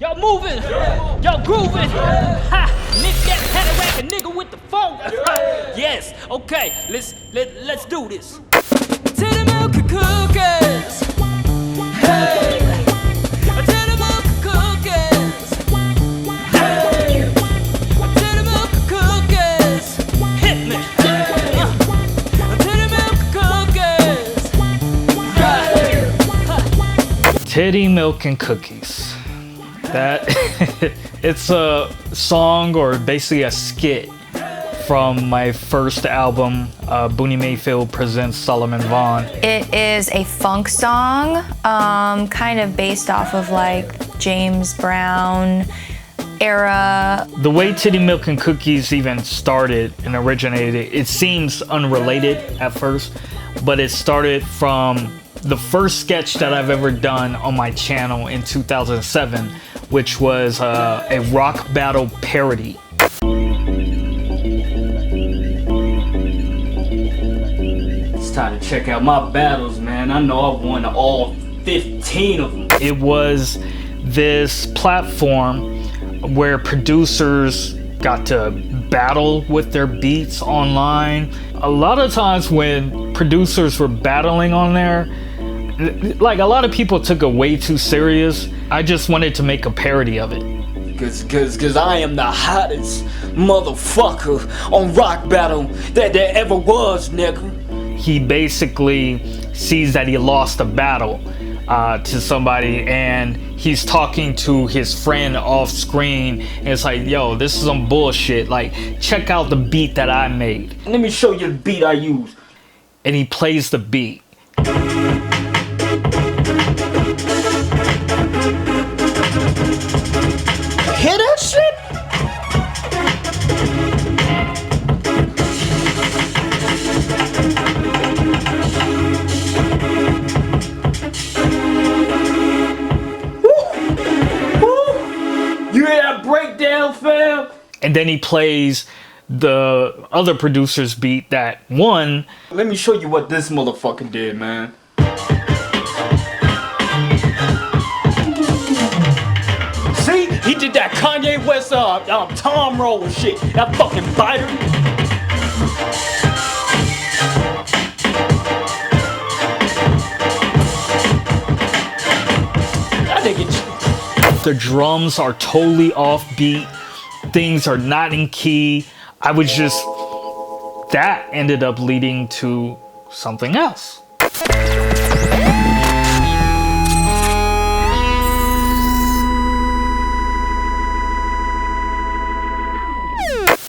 Y'all moving. Y'all grooving. Ha! Nick that panoramic nigga with the phone. Yes. Okay. Let's do this. Titty milk and cookies. Hey. Titty milk and cookies. Hey. Titty milk and cookies. Hit me. Titty milk and cookies. Titty milk and cookies. That it's a song or basically a skit from my first album, Boonie Mayfield Presents Solomon Vaughn. It is a funk song, kind of based off of like James Brown era. The way Titty Milk and Cookies even started and originated, it seems unrelated at first, but it started from the first sketch that I've ever done on my channel in 2007, which was a rock battle parody. It's time to check out my battles, man. I know I've won all 15 of them. It was this platform where producers got to battle with their beats online. A lot of times when producers were battling on there, like a lot of people took it way too serious. I just wanted to make a parody of it. Cause I am the hottest motherfucker on Rock Battle that there ever was, nigga. He basically sees that he lost a battle to somebody, and he's talking to his friend off screen, and it's like, yo, this is some bullshit. Like, check out the beat that I made. Let me show you the beat I used. And he plays the beat. Hear that shit? You hear that breakdown, fam? And then he plays the other producer's beat that won. Let me show you what this motherfucker did, man. See, he did that Kanye West Tom roll shit. That fucking biter. I think it's... The drums are totally offbeat. Things are not in key. I was just... That ended up leading to something else.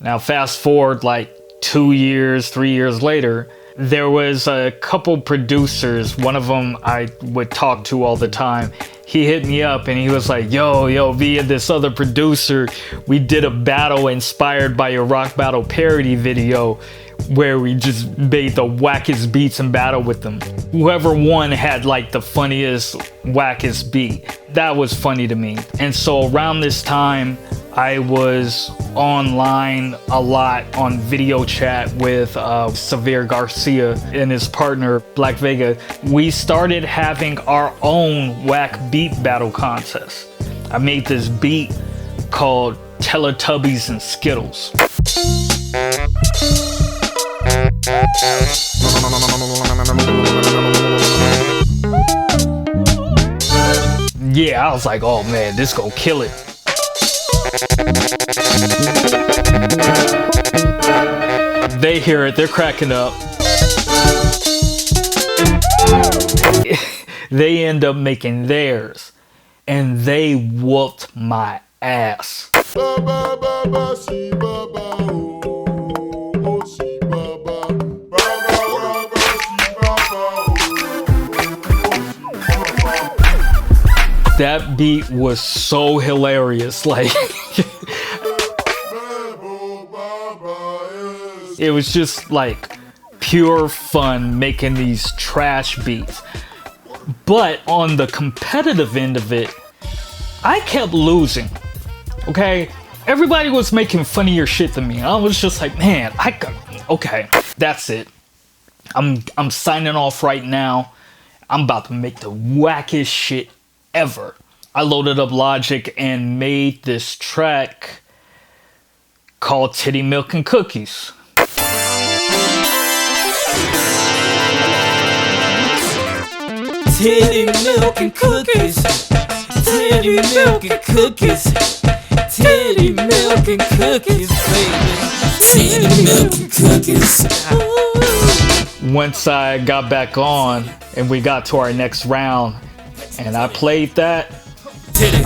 Now fast forward like 2 years, 3 years later, there was a couple producers. One of them I would talk to all the time. He hit me up and he was like, yo, via this other producer, we did a battle inspired by your Rock Battle parody video where we just made the wackest beats and battle with them. Whoever won had like the funniest, wackest beat. That was funny to me. And so around this time, I was online a lot on video chat with Xavier Garcia and his partner, Black Vega. We started having our own whack beat battle contest. I made this beat called Teletubbies and Skittles. Yeah, I was like, oh man, this gon' kill it. They hear it, they're cracking up. They end up making theirs, and they whooped my ass. That beat was so hilarious, like it was just like pure fun making these trash beats. But on the competitive end of it, I kept losing. Okay, everybody was making funnier shit than me. I was just like, man, okay, that's it. I'm signing off right now. I'm about to make the wackest shit ever. I loaded up Logic and made this track called Titty Milk and Cookies. Titty milk and cookies. Titty milk and cookies. Titty milk and cookies, baby. Titty milk and cookies. Once I got back on and we got to our next round and I played that. Titty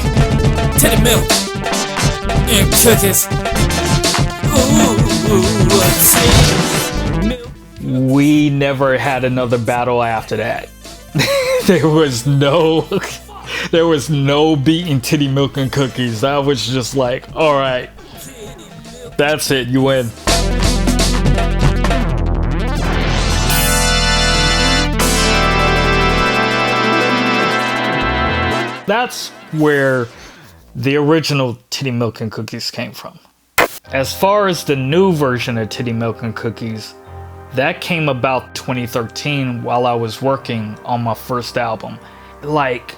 milk and cookies. Ooh, titty milk. We never had another battle after that. There was no beating Titty Milk and Cookies. I was just like, all right, that's it, you win. That's where the original Titty Milk and Cookies came from. As far as the new version of Titty Milk and Cookies, that came about 2013 while I was working on my first album. Like,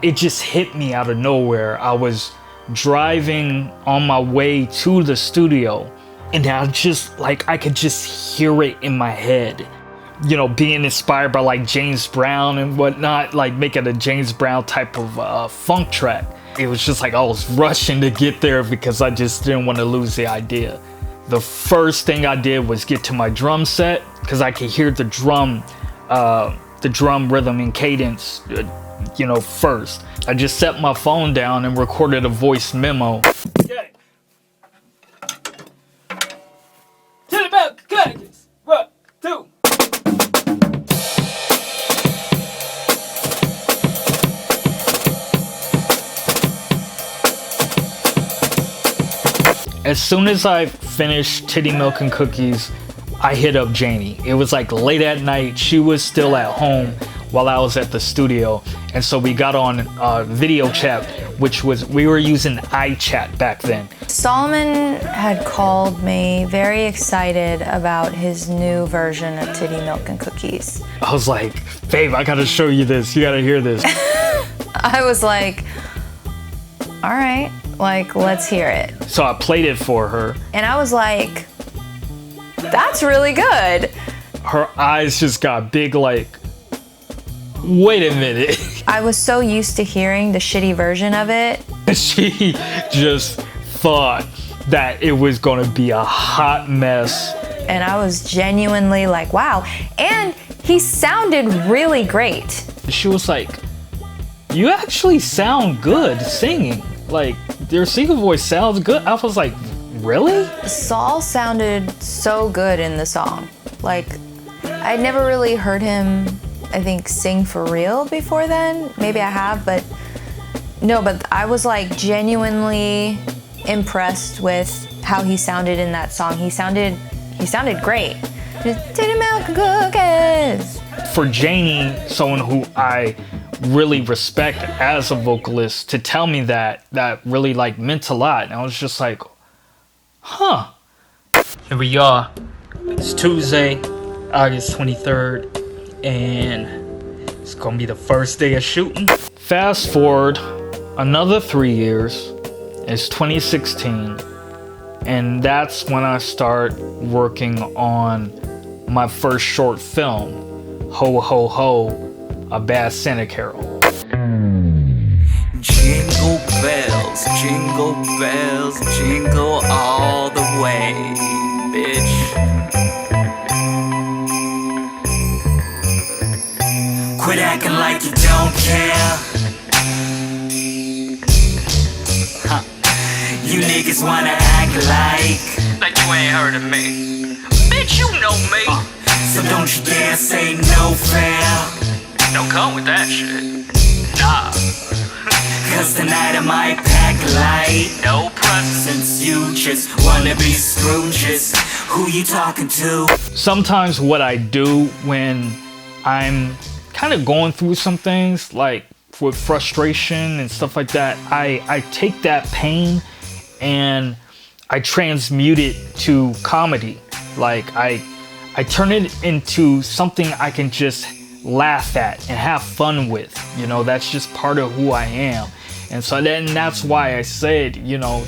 it just hit me out of nowhere. I was driving on my way to the studio and I could just hear it in my head. You know, being inspired by like James Brown and whatnot, like making a James Brown type of funk track. It was just like I was rushing to get there because I just didn't want to lose the idea. The first thing I did was get to my drum set because I could hear the drum rhythm and cadence, first. I just set my phone down and recorded a voice memo. Okay. Titty milk and cookies. 1, 2. As soon as I finished Titty Milk and Cookies, I hit up Janie. It was like late at night. She was still at home while I was at the studio. And so we got on video chat, we were using iChat back then. Solomon had called me very excited about his new version of Titty Milk and Cookies. I was like, babe, I gotta show you this. You gotta hear this. I was like, all right, like, let's hear it. So I played it for her. And I was like, that's really good. Her eyes just got big like, wait a minute. I was so used to hearing the shitty version of it. She just thought that it was gonna be a hot mess. And I was genuinely like, wow. And he sounded really great. She was like, you actually sound good singing. Like, your singing voice sounds good. I was like, really? Saul sounded so good in the song. Like, I'd never really heard him, I think, sing for real before then. Maybe I have, but no, but I was like genuinely impressed with how he sounded in that song. He sounded great. Just titty milk and cookies. For Janie, someone who I really respect as a vocalist, to tell me that really like meant a lot. And I was just like, huh. Here we are. It's Tuesday, August 23rd, and it's gonna be the first day of shooting. Fast forward another 3 years, it's 2016, and that's when I start working on my first short film, Ho Ho Ho, A Bad Santa Carol. Jingle bells, jingle all the way, bitch. Quit acting like you don't care. Huh. You niggas wanna act like you ain't heard of me. Bitch, you know me. So don't you dare say no fair. Don't come with that shit. Nah. Cause tonight I might pack light. No presents, you just wanna be Scrooges. Who you talking to? Sometimes what I do when I'm kind of going through some things, like with frustration and stuff like that, I take that pain and I transmute it to comedy. Like I turn it into something I can just laugh at and have fun with. You know, that's just part of who I am. And so then that's why I said, you know,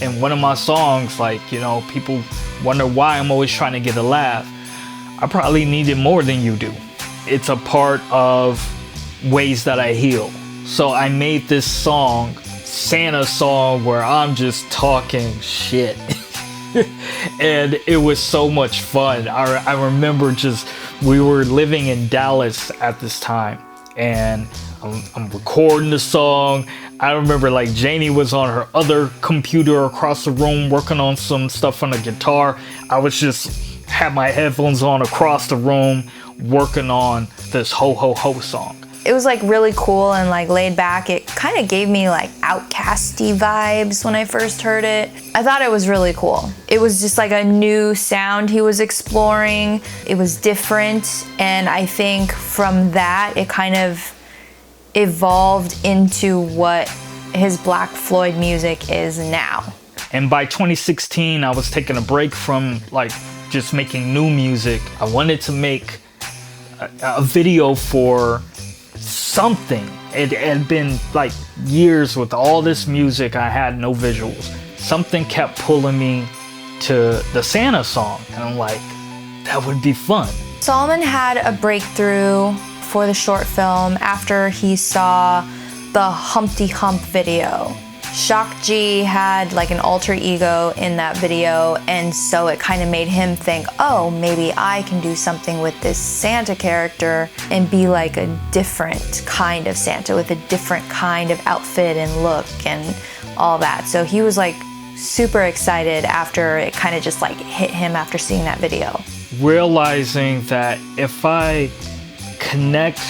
in one of my songs, like, you know, people wonder why I'm always trying to get a laugh. I probably need it more than you do. It's a part of ways that I heal. So I made this song, Santa song, where I'm just talking shit. And it was so much fun. I remember we were living in Dallas at this time, and I'm recording the song. I remember like Janie was on her other computer across the room working on some stuff on the guitar. I was just had my headphones on across the room working on this Ho Ho Ho song. It was like really cool and like laid back. It kind of gave me like outcasty vibes when I first heard it. I thought it was really cool. It was just like a new sound he was exploring. It was different, and I think from that it kind of evolved into what his Black Floyd music is now. And by 2016, I was taking a break from like just making new music. I wanted to make a video for something. It had been like years with all this music, I had no visuals. Something kept pulling me to the Santa song, and I'm like, that would be fun. Solomon had a breakthrough for the short film after he saw the Humpty Hump video. Shock G had like an alter ego in that video, and so it kind of made him think, oh, maybe I can do something with this Santa character and be like a different kind of Santa with a different kind of outfit and look and all that. So he was like super excited after it kind of just like hit him after seeing that video. Realizing that if I connect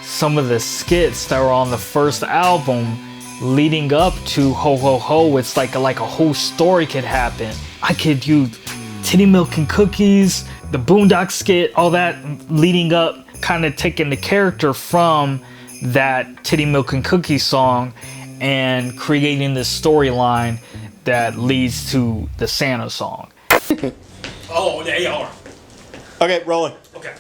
some of the skits that were on the first album leading up to Ho Ho Ho, it's like a whole story could happen. I could use Titty Milk and Cookies, the Boondock skit, all that leading up, kind of taking the character from that Titty Milk and Cookies song and creating this storyline that leads to the Santa song. Oh, there you are. Okay, rolling. Okay.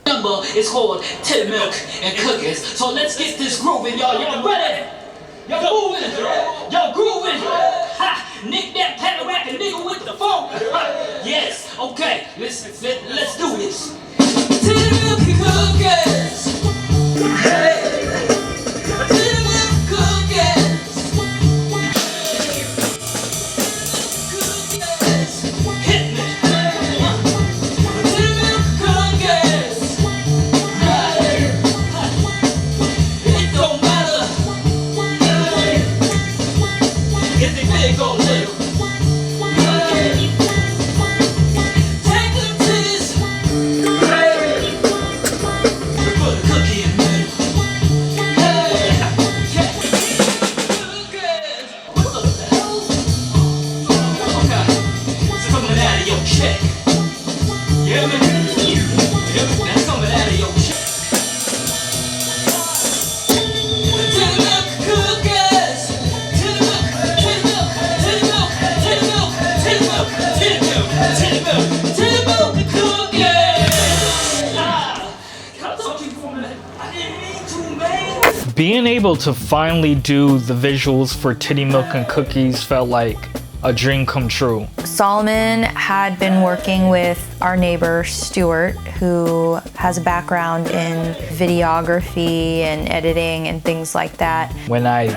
Number is called Titty Milk and Cookies. So let's get this grooving, y'all. Y'all ready? Y'all moving? Y'all grooving? Ha! Nick that paddle rackin' nigga with the phone. Yes. Okay. Let's do this. Titty Milk and Cookies. Hey. Titty Milk and Cookies. Hit me. Titty Milk and Cookies. It don't matter if they big or little. Take them titties, put a cookie in the middle. Hey, cookies. What the hell? Okay, it's coming out of your check. Yeah, man. That's coming out of your check. Titty milk cookies. Titty milk, titty milk, titty milk, titty milk, titty milk, titty milk, titty milk, titty milk cookies. Can I talk to you for a minute? I didn't mean to, man. Being able to finally do the visuals for Titty Milk and Cookies felt like a dream come true. Solomon had been working with our neighbor Stuart, who has a background in videography and editing and things like that. When I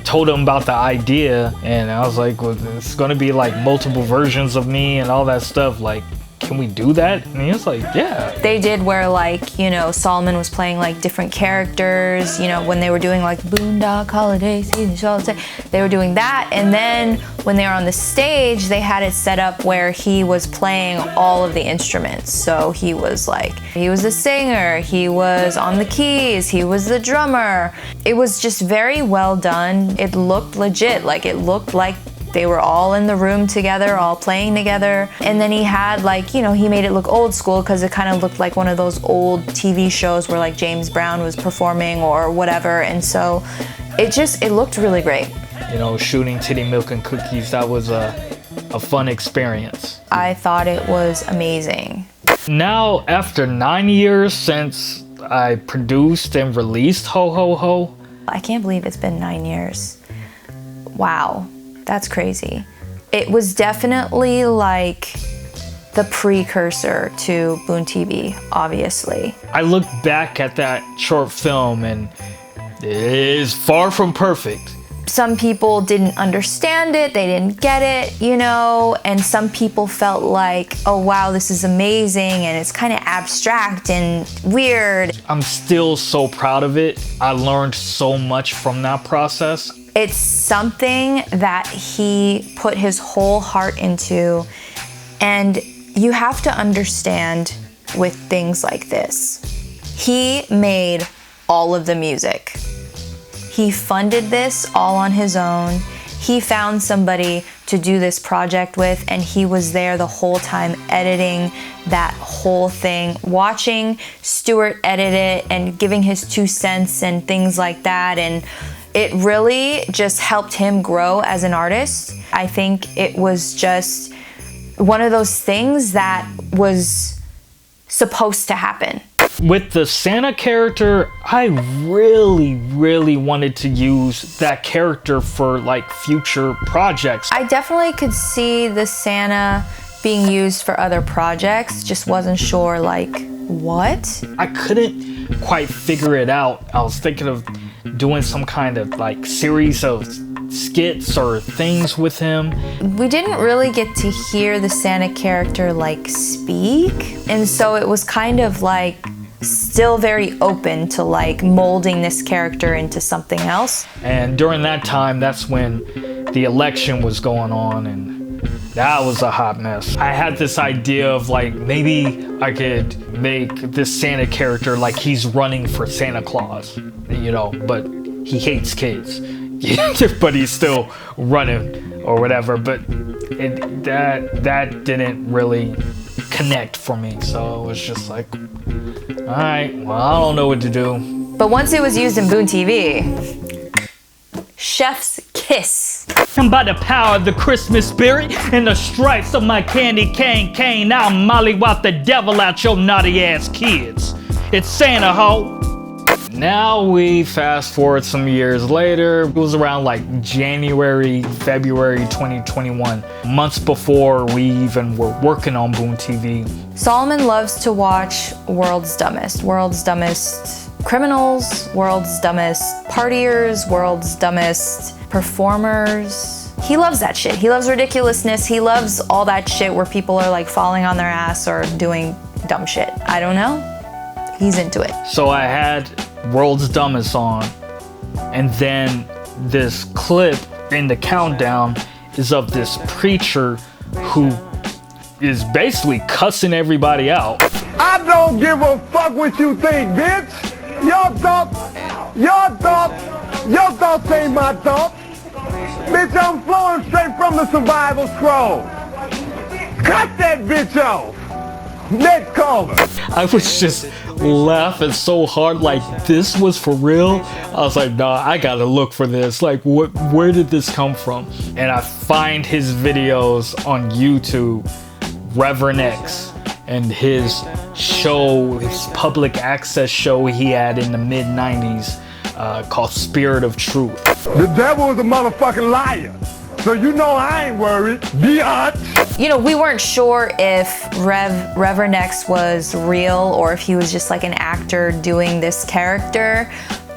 told him about the idea, and I was like, well, it's gonna be like multiple versions of me and all that stuff, like, can we do that? And he was like, yeah. They did where like, you know, Solomon was playing like different characters, you know, when they were doing like Boondock Holiday Season, they were doing that. And then when they were on the stage, they had it set up where he was playing all of the instruments. So he was the singer, he was on the keys, he was the drummer. It was just very well done. It looked legit, like it looked like they were all in the room together, all playing together. And then he had like, you know, he made it look old school because it kind of looked like one of those old TV shows where like James Brown was performing or whatever. And so it looked really great. You know, shooting Titty Milk and Cookies, that was a fun experience. I thought it was amazing. Now, after 9 years since I produced and released Ho Ho Ho. I can't believe it's been 9 years. Wow, that's crazy. It was definitely like the precursor to Boon TV, obviously. I look back at that short film and it is far from perfect. Some people didn't understand it, they didn't get it, you know, and some people felt like, oh wow, this is amazing, and it's kind of abstract and weird. I'm still so proud of it. I learned so much from that process. It's something that he put his whole heart into, and you have to understand with things like this. He made all of the music. He funded this all on his own. He found somebody to do this project with, and he was there the whole time editing that whole thing, watching Stuart edit it and giving his 2 cents and things like that. And it really just helped him grow as an artist. I think it was just one of those things that was supposed to happen. With the Santa character, I really wanted to use that character for like future projects. I definitely could see the Santa being used for other projects, just wasn't sure like what? I couldn't quite figure it out. I was thinking of doing some kind of like series of skits or things with him. We didn't really get to hear the Santa character like speak, and so it was kind of like still very open to like molding this character into something else. And during that time, that's when the election was going on, and that was a hot mess. I had this idea of like, maybe I could make this Santa character like he's running for Santa Claus, you know, but he hates kids. But he's still running or whatever, but that didn't really connect for me. So it was just like, all right, well, I don't know what to do. But once it was used in Boon TV, chef's kiss. And by the power of the Christmas spirit and the stripes of my candy cane, I'll mollywop the devil out your naughty ass kids. It's Santa ho. Now we fast forward some years later. It was around like January, February 2021, months before we even were working on Boon TV. Solomon loves to watch World's Dumbest criminals, World's Dumbest partiers, World's Dumbest performers. He loves that shit. He loves ridiculousness. He loves all that shit where people are like falling on their ass or doing dumb shit. I don't know. He's into it. So I had World's Dumbest on, and then this clip in the countdown is of this preacher who is basically cussing everybody out. I don't give a fuck what you think, bitch. Your thoughts ain't my thoughts. Bitch, I'm flowing straight from the survival scroll. Cut that bitch off. Next caller. I was just laughing so hard, like this was for real. I was like, nah, I gotta look for this. Like, where did this come from? And I find his videos on YouTube, Reverend X, and his show, his public access show he had in the mid-90s called Spirit of Truth. The devil is a motherfucking liar. So you know I ain't worried. Biatch. You know, we weren't sure if Reverend X was real or if he was just like an actor doing this character,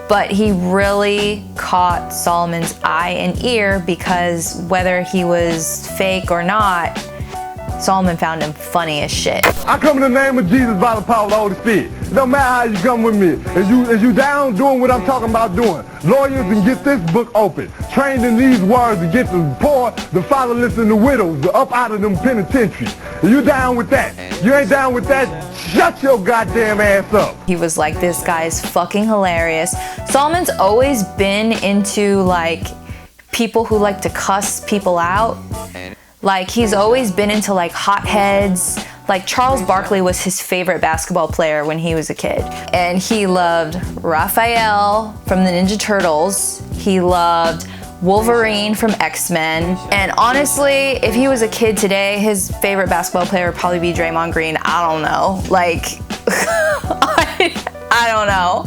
but he really caught Solomon's eye and ear because whether he was fake or not, Solomon found him funny as shit. I come in the name of Jesus by the power of the Holy Spirit. It don't matter how you come with me. If you down doing what I'm talking about doing, lawyers and get this book open. Trained in these words to get the poor, the fatherless, and the widows up out of them penitentiaries. If you down with that, you ain't down with that, shut your goddamn ass up. He was like, this guy's fucking hilarious. Solomon's always been into like people who like to cuss people out. Like, he's always been into like hotheads. Like, Charles Barkley was his favorite basketball player when he was a kid. And he loved Raphael from the Ninja Turtles. He loved Wolverine from X-Men. And honestly, if he was a kid today, his favorite basketball player would probably be Draymond Green. I don't know. Like, I don't know.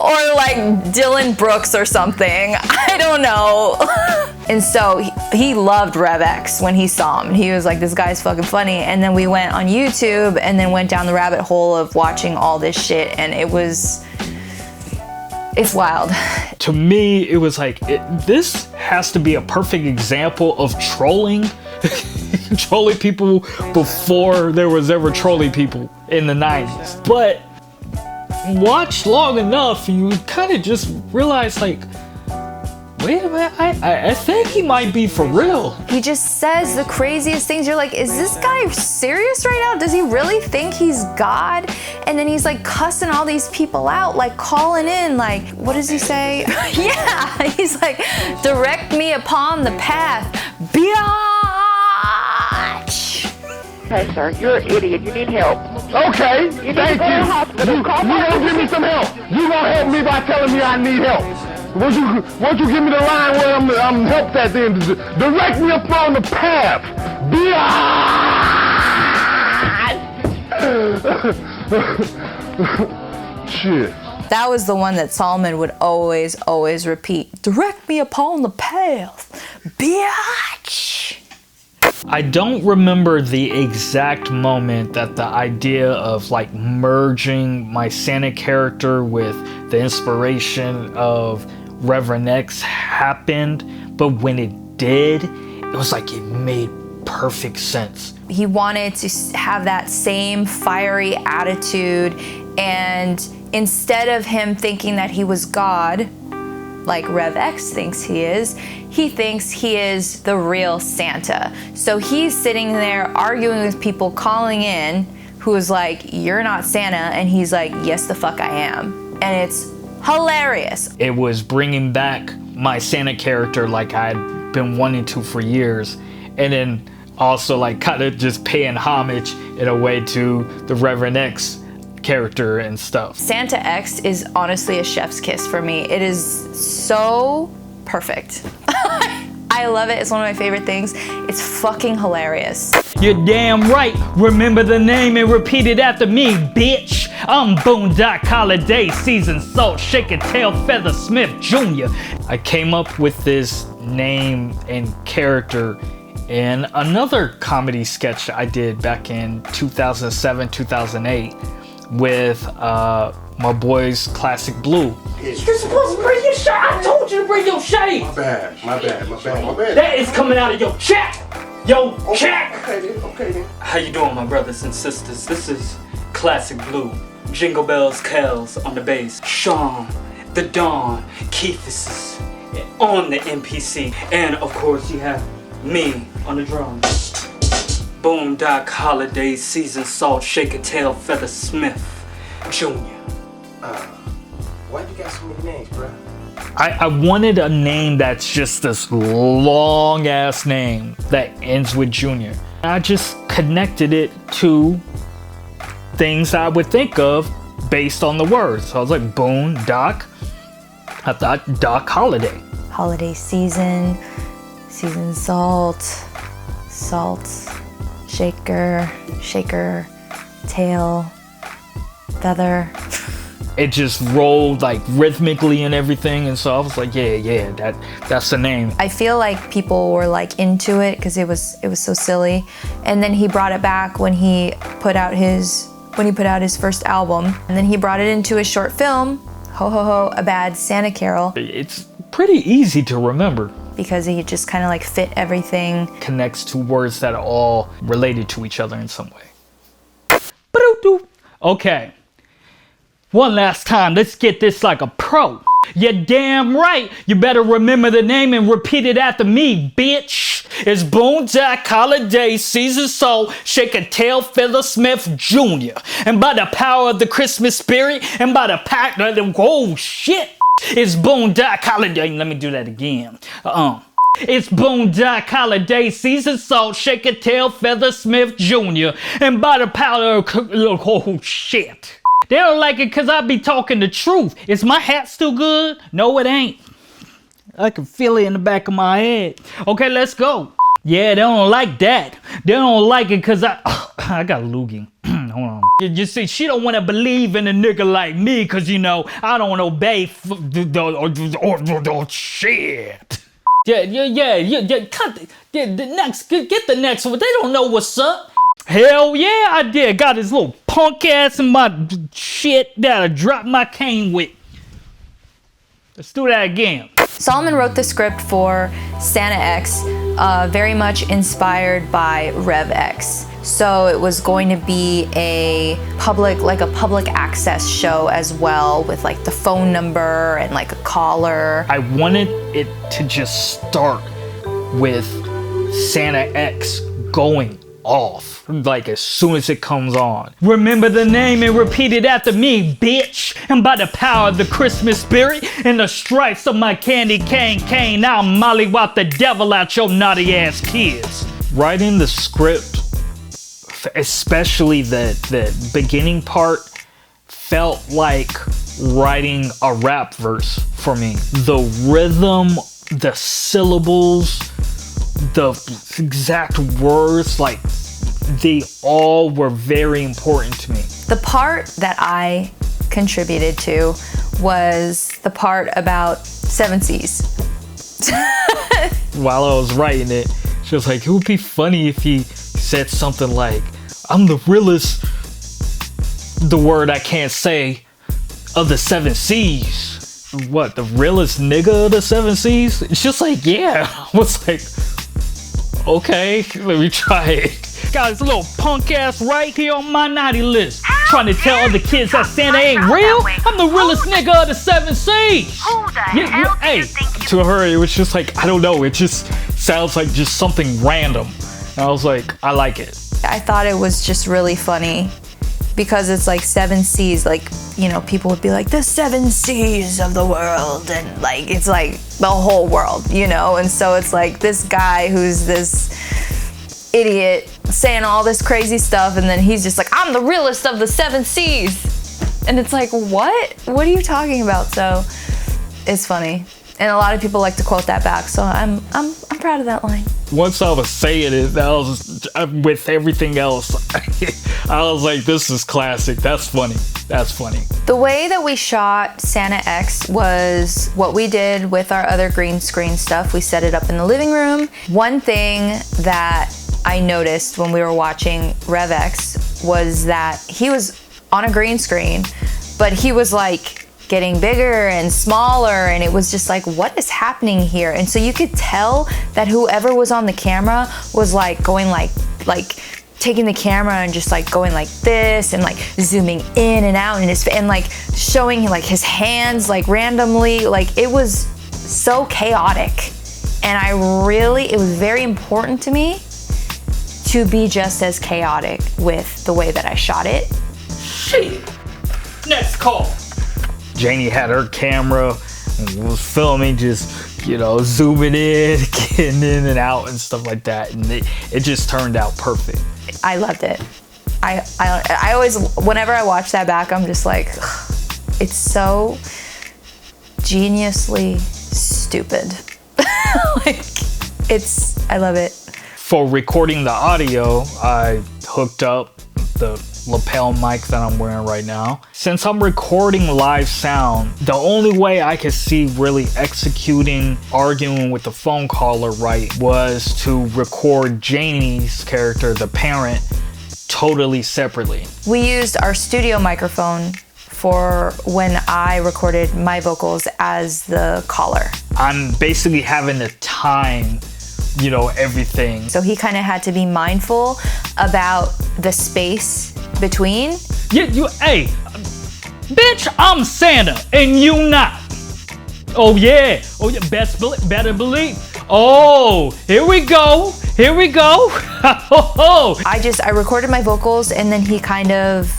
Or like Dylan Brooks or something. I don't know. And so he loved Rev X when he saw him. He was like, this guy's fucking funny. And then we went on YouTube and then went down the rabbit hole of watching all this shit. And it's wild. To me, it was like, this has to be a perfect example of trolling. Trolling people before there was ever trolling people in the 90s. But watch long enough, you kind of just realize, like, wait a minute, I think he might be for real. He just says the craziest things. You're like, is this guy serious right now? Does he really think he's God? And then he's like cussing all these people out, like calling in, like, what does he say? Yeah, he's like, direct me upon the path, biatch. Okay, sir, you're an idiot. You need help. Okay, thank you. You gonna give me some help. You gonna help me by telling me I need help. Won't you give me the line where I'm helped at then? Direct me upon the path. Shit. That was the one that Solomon would always repeat. Direct me upon the path, biatch. I don't remember the exact moment that the idea of like merging my Santa character with the inspiration of Reverend X happened, but when it did, it was like it made perfect sense. He wanted to have that same fiery attitude, and instead of him thinking that he was God, like Rev X thinks he thinks he is the real Santa. So he's sitting there arguing with people calling in who is like, you're not Santa, and he's like, yes the fuck I am. And it's hilarious. It was bringing back my Santa character like I'd been wanting to for years, and then also like kind of just paying homage in a way to the Reverend X character and stuff. Santa X is honestly a chef's kiss for me. It is so perfect. I love it. It's one of my favorite things. It's fucking hilarious. You're damn right. Remember the name and repeat it after me, bitch. I'm Boon Holiday, seasoned salt, shaker tail, feather Smith Jr. I came up with this name and character in another comedy sketch I did back in 2007, 2008 with my boys Classic Blue. You're supposed to bring your shade. I told you to bring your shade. My bad. That is coming out of your check. Check. Okay then. How you doing, my brothers and sisters? This is Classic Blue. Jingle bells, Kells on the bass. Sean, the Dawn, Keith is on the MPC, and of course you have me on the drums. Boon Holiday, seasoned salt, shaker tail, feather Smith Jr. Why you got so many names, bro? I wanted a name that's just this long ass name that ends with Junior. I just connected it to things I would think of based on the words. So I was like, Boon, Doc. I thought Doc Holiday. Holiday season, seasoned salt, shaker, tail, feather. It just rolled like rhythmically and everything, and so I was like, yeah, that's the name. I feel like people were like into it because it was so silly, and then he brought it back when he put out his first album, and then he brought it into a short film, Ho Ho Ho, A Bad Santa Carol. It's pretty easy to remember because he just kind of like fit everything. Connects to words that are all related to each other in some way. Okay. One last time, let's get this like a pro. You're damn right. You better remember the name and repeat it after me, bitch. It's Boon Holiday, seasoned salt, shaker tail, feather Smith Jr. And by the power of the Christmas spirit, and by the pact of the shit, it's Boon Holiday. Let me do that again. It's Boon Holiday, seasoned salt, shaker tail, feather Smith Jr. And by the power of shit. They don't like it because I be talking the truth. Is my hat still good? No, it ain't. I can feel it in the back of my head. Okay, let's go. Yeah, they don't like that. They don't like it because I got a loogie. hold on. You see, she don't want to believe in a nigga like me because, you know, I don't obey shit. Yeah. Cut. The next, get the next one. They don't know what's up. Hell yeah, I did. Got his little punk ass in my shit that I dropped my cane with. Let's do that again. Solomon wrote the script for Santa X, very much inspired by Rev X. So it was going to be a public access show as well, with like the phone number and like a caller. I wanted it to just start with Santa X going off, like as soon as it comes on. Remember the name and repeat it after me, bitch. And by the power of the Christmas spirit and the stripes of my candy cane, I'll mollywop the devil out your naughty ass kids. Writing the script, especially the beginning part, felt like writing a rap verse for me. The rhythm, the syllables, the exact words, like they all were very important to me. The part that I contributed to was the part about 7 C's. While I was writing it, she was like, it would be funny if he said something like, I'm the realest, the word I can't say, of the 7 C's. What, the realest nigga of the 7 C's? It's just like, yeah. I was like, okay, let me try it. Got this little punk ass right here on my naughty list. Trying to tell other kids that Santa ain't real? I'm the realest nigga of the 7 C's. Hey, to her, it was just like, I don't know, it just sounds like just something random. And I was like, I like it. I thought it was just really funny because it's like 7 C's, like, you know, people would be like, the 7 C's of the world, and like, it's like the whole world, you know? And so it's like this guy who's this idiot saying all this crazy stuff, and then he's just like, I'm the realest of the 7 C's. And it's like, what? What are you talking about? So it's funny. And a lot of people like to quote that back, so I'm proud of that line. Once I was saying it, that was with everything else. I was like, this is classic. That's funny. That's funny. The way that we shot Santa X was what we did with our other green screen stuff. We set it up in the living room. One thing that I noticed when we were watching Rev X was that he was on a green screen, but he was like getting bigger and smaller, and it was just like, what is happening here? And so you could tell that whoever was on the camera was like going like taking the camera and just like going like this and like zooming in and out and and like showing like his hands like randomly. Like it was so chaotic, and it was very important to me to be just as chaotic with the way that I shot it. Shit. Next call. Janie had her camera and was filming, just, you know, zooming in, getting in and out and stuff like that. And it just turned out perfect. I loved it. I always, whenever I watch that back, I'm just like, it's so geniusly stupid. I love it. For recording the audio, I hooked up the lapel mic that I'm wearing right now. Since I'm recording live sound, the only way I could see really executing arguing with the phone caller right was to record Janie's character, the parent, totally separately. We used our studio microphone for when I recorded my vocals as the caller. I'm basically having to time, you know, everything. So he kind of had to be mindful about the space between. Hey, bitch, I'm Santa and you not. Oh yeah, better believe. Oh, here we go. I recorded my vocals, and then he kind of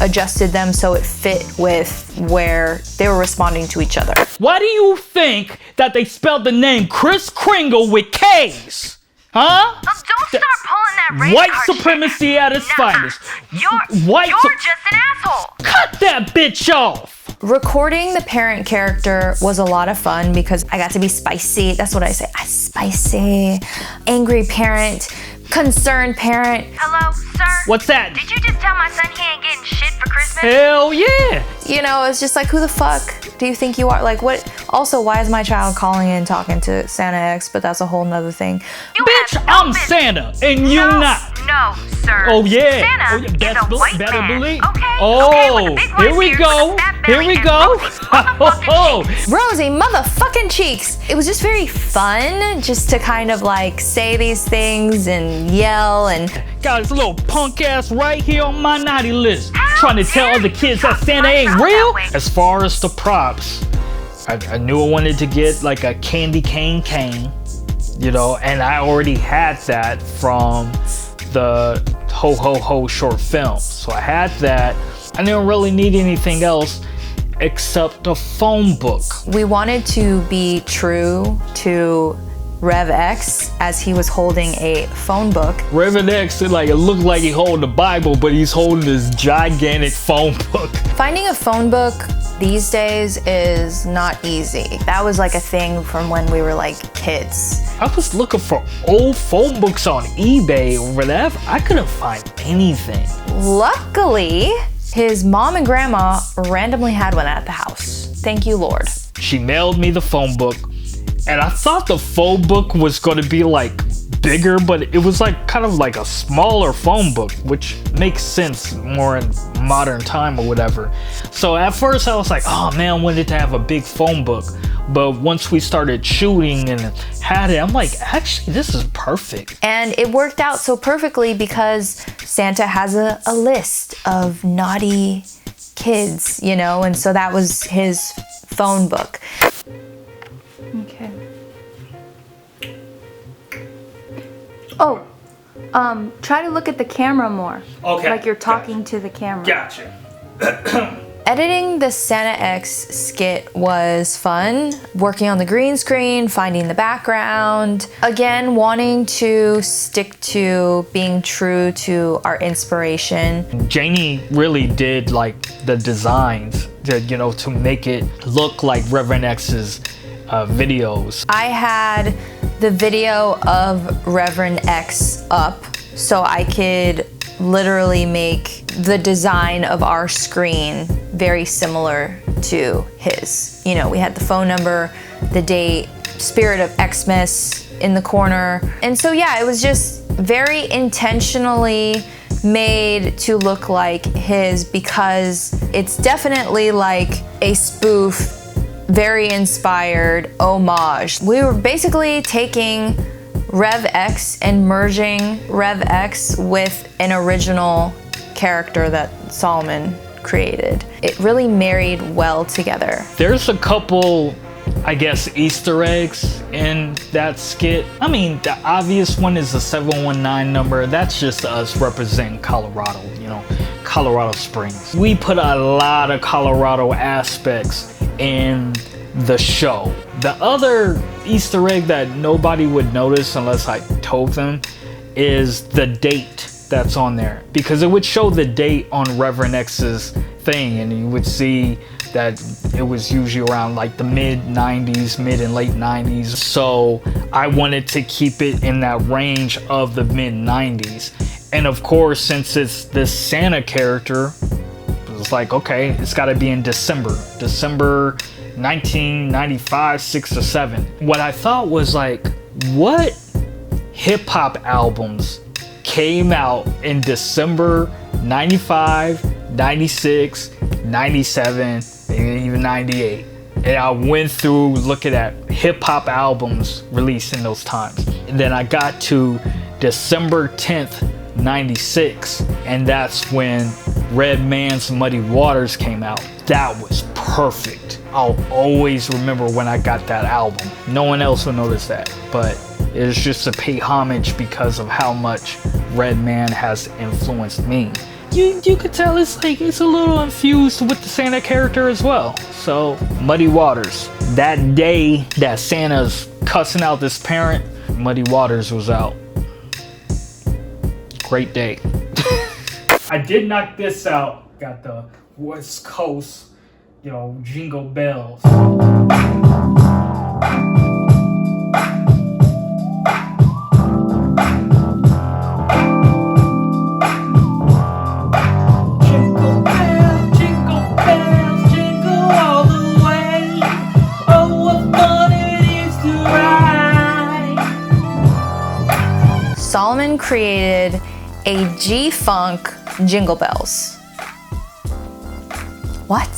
adjusted them so it fit with where they were responding to each other. Why do you think that they spelled the name Kris Kringle with K's? Huh? Don't start pulling that race White card supremacy shit. at its finest. You're just an asshole. Cut that bitch off. Recording the parent character was a lot of fun because I got to be spicy. That's what I say. Spicy, angry parent, concerned parent. Hello, sir? What's that? Did you just tell my son he ain't getting shit for Christmas? Hell yeah! You know, it's just like, who the fuck do you think you are? Like, what? Also, why is my child calling in talking to Santa X? But that's a whole nother thing. You Bitch, have no I'm business. Santa, and you No, not. No, sir. Oh yeah. Santa Oh, yeah. is a white Better man. believe. Okay. Oh, okay, with the big here white we beard, go. with the fat Here belly, we and go. rosy motherfucking cheeks. Rosy motherfucking cheeks. It was just very fun just to kind of like say these things and yell and Got this little punk ass right here on my naughty list. How Trying to tell dare other you kids talk that to Santa my ain't child real. that way? As far as the props, I knew I wanted to get like a candy cane, you know, and I already had that from the Ho Ho Ho short film. So I had that. I didn't really need anything else except a phone book. we wanted to be true to Rev X as he was holding a phone book. Reverend X, it looked like he holding the Bible, but he's holding this gigantic phone book. Finding a phone book these days is not easy. That was like a thing from when we were like kids. I was looking for old phone books on eBay or whatever. I couldn't find anything. Luckily, his mom and grandma randomly had one at the house. Thank you, Lord. She mailed me the phone book, and I thought the phone book was going to be like bigger, but it was like kind of like a smaller phone book, which makes sense more in modern time or whatever. So at first I was like, oh man, I wanted to have a big phone book. But once we started shooting and had it, I'm like, actually, this is perfect. And it worked out so perfectly because Santa has a list of naughty kids, you know, and so that was his phone book. Okay. Oh, try to look at the camera more. Okay, Like you're talking to the camera. Gotcha. Editing the Santa X skit was fun. Working on the green screen, finding the background. Again, wanting to stick to being true to our inspiration. Giane really did like the designs, you know, to make it look like Reverend X's videos. I had the video of Reverend X up so I could literally make the design of our screen very similar to his. You know, we had the phone number, the date, spirit of Xmas in the corner. And so yeah, it was just very intentionally made to look like his because it's definitely like a spoof, very inspired homage. We were basically taking Rev X and merging Rev X with an original character that Solomon created. It really married well together. There's a couple, I guess, Easter eggs in that skit. I mean, the obvious one is the 719 number. That's just us representing Colorado, you know, Colorado Springs. We put a lot of Colorado aspects in the show. The other Easter egg that nobody would notice unless I told them is the date that's on there, because it would show the date on Reverend X's thing and you would see that it was usually around like the mid and late 90s. So I wanted to keep it in that range of the mid 90s. And of course, since it's this Santa character, it was like, okay, it's got to be in December 1995, 6 or 7. What I thought was like, what hip-hop albums came out in December 95, 96, 97, maybe even 98? And I went through looking at hip-hop albums released in those times. And then I got to December 10th, 96, and that's when Redman's Muddy Waters came out. That was perfect. I'll always remember when I got that album. No one else will notice that, but it's just to pay homage because of how much Redman has influenced me. You could tell it's like it's a little infused with the Santa character as well. So Muddy Waters, that day that Santa's cussing out this parent, Muddy Waters was out. Great day. I did knock this out. Got the West Coast, you know, jingle bells. Solomon created a G-Funk Jingle Bells. What?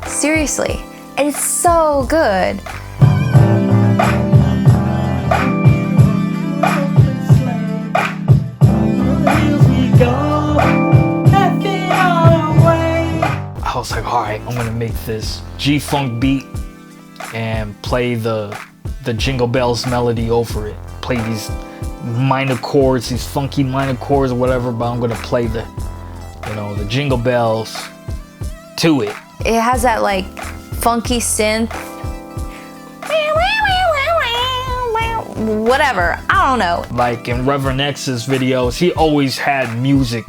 Seriously. It's so good. I was like, all right, I'm gonna make this G-Funk beat and play the Jingle Bells melody over it. Play these minor chords, these funky minor chords or whatever, but I'm gonna play the Jingle Bells to it. It has that like funky synth. Whatever, I don't know. Like in Reverend X's videos, he always had music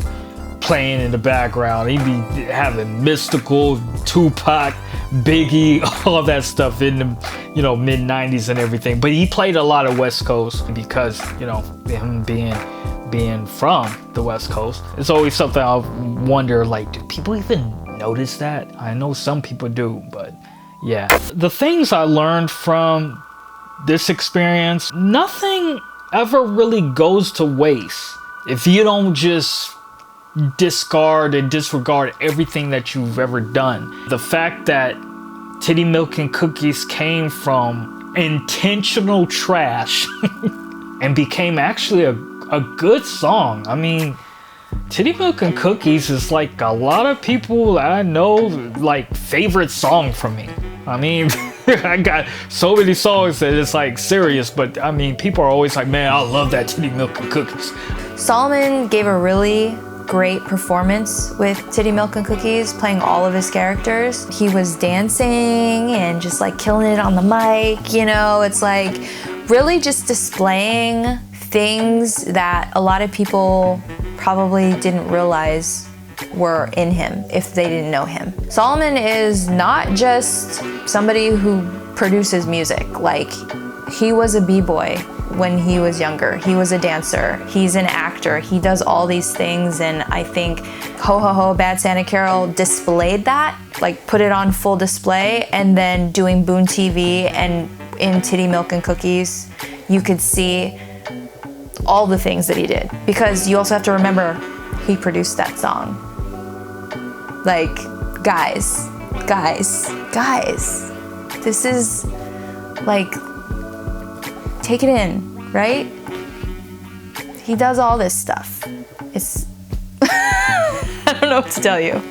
playing in the background. He'd be having Mystical, Tupac, Biggie, all that stuff in the mid 90s and everything. But he played a lot of West Coast because him being from the West Coast. It's always something I wonder, like, do people even notice that? I know some people do, but yeah. The things I learned from this experience, nothing ever really goes to waste if you don't just discard and disregard everything that you've ever done. The fact that Titty Milk and Cookies came from intentional trash and became actually a good song. I mean, Titty Milk and Cookies is like a lot of people I know like favorite song from me. I mean, I got so many songs that it's like serious, but I mean, people are always like, man, I love that Titty Milk and Cookies. Solomon gave a really great performance with Titty Milk and Cookies, playing all of his characters. He was dancing and just like killing it on the mic, it's like really just displaying things that a lot of people probably didn't realize were in him if they didn't know him. Solomon is not just somebody who produces music. Like, he was a b-boy when he was younger. He was a dancer. He's an actor. He does all these things, and I think Ho Ho Ho Bad Santa Carol displayed that, like put it on full display, and then doing Boon TV and in Titty Milk and Cookies, you could see all the things that he did. Because you also have to remember, he produced that song. Like, guys, this is like, take it in, right? He does all this stuff. It's, I don't know what to tell you.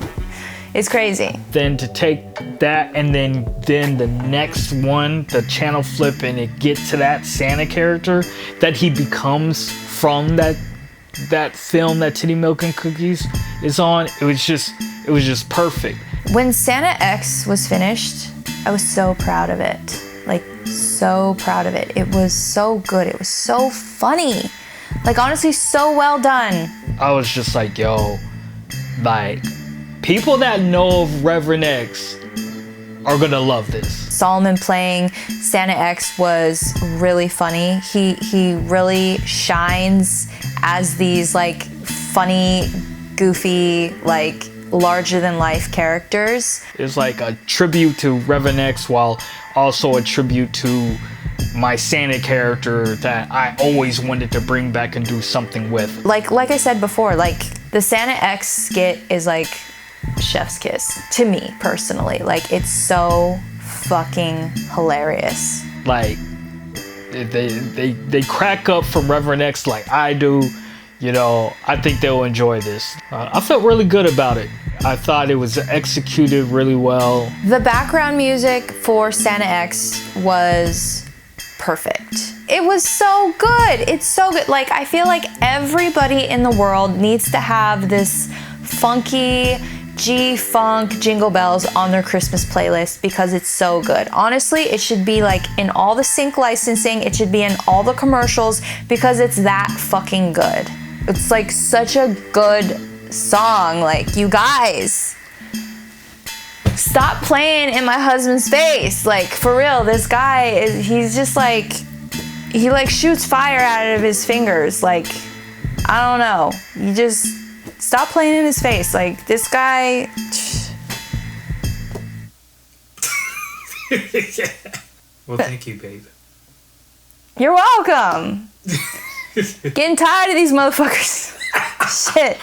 It's crazy. Then to take that and then the next one, the channel flip, and it get to that Santa character that he becomes from that film that Titty Milk and Cookies is on, it was just perfect. When Santa X was finished, I was so proud of it. Like, so proud of it. It was so good. It was so funny. Like, honestly, so well done. I was just like, yo, like, people that know of Reverend X are gonna love this. Solomon playing Santa X was really funny. He really shines as these like funny, goofy, like larger than life characters. It's like a tribute to Reverend X while also a tribute to my Santa character that I always wanted to bring back and do something with. Like I said before, like the Santa X skit is like chef's kiss to me personally. Like, it's so fucking hilarious. Like, they crack up from Reverend X like I do. I think they'll enjoy this. I felt really good about it. I thought it was executed really well. The background music for Santa X was perfect. It was so good. It's so good. Like, I feel like everybody in the world needs to have this funky G-Funk Jingle Bells on their Christmas playlist because it's so good. Honestly, it should be like in all the sync licensing. It should be in all the commercials because it's that fucking good. It's like such a good song. Like, you guys, stop playing in my husband's face. Like, for real, this guy, he's just like, he like shoots fire out of his fingers. Like, I don't know. You just stop playing in his face. Like, this guy. Well, thank you, babe. You're welcome. Getting tired of these motherfuckers. Shit.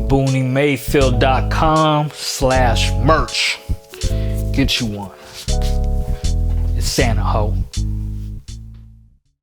BoonieMayfield.com/merch. Get you one. It's Santa Ho.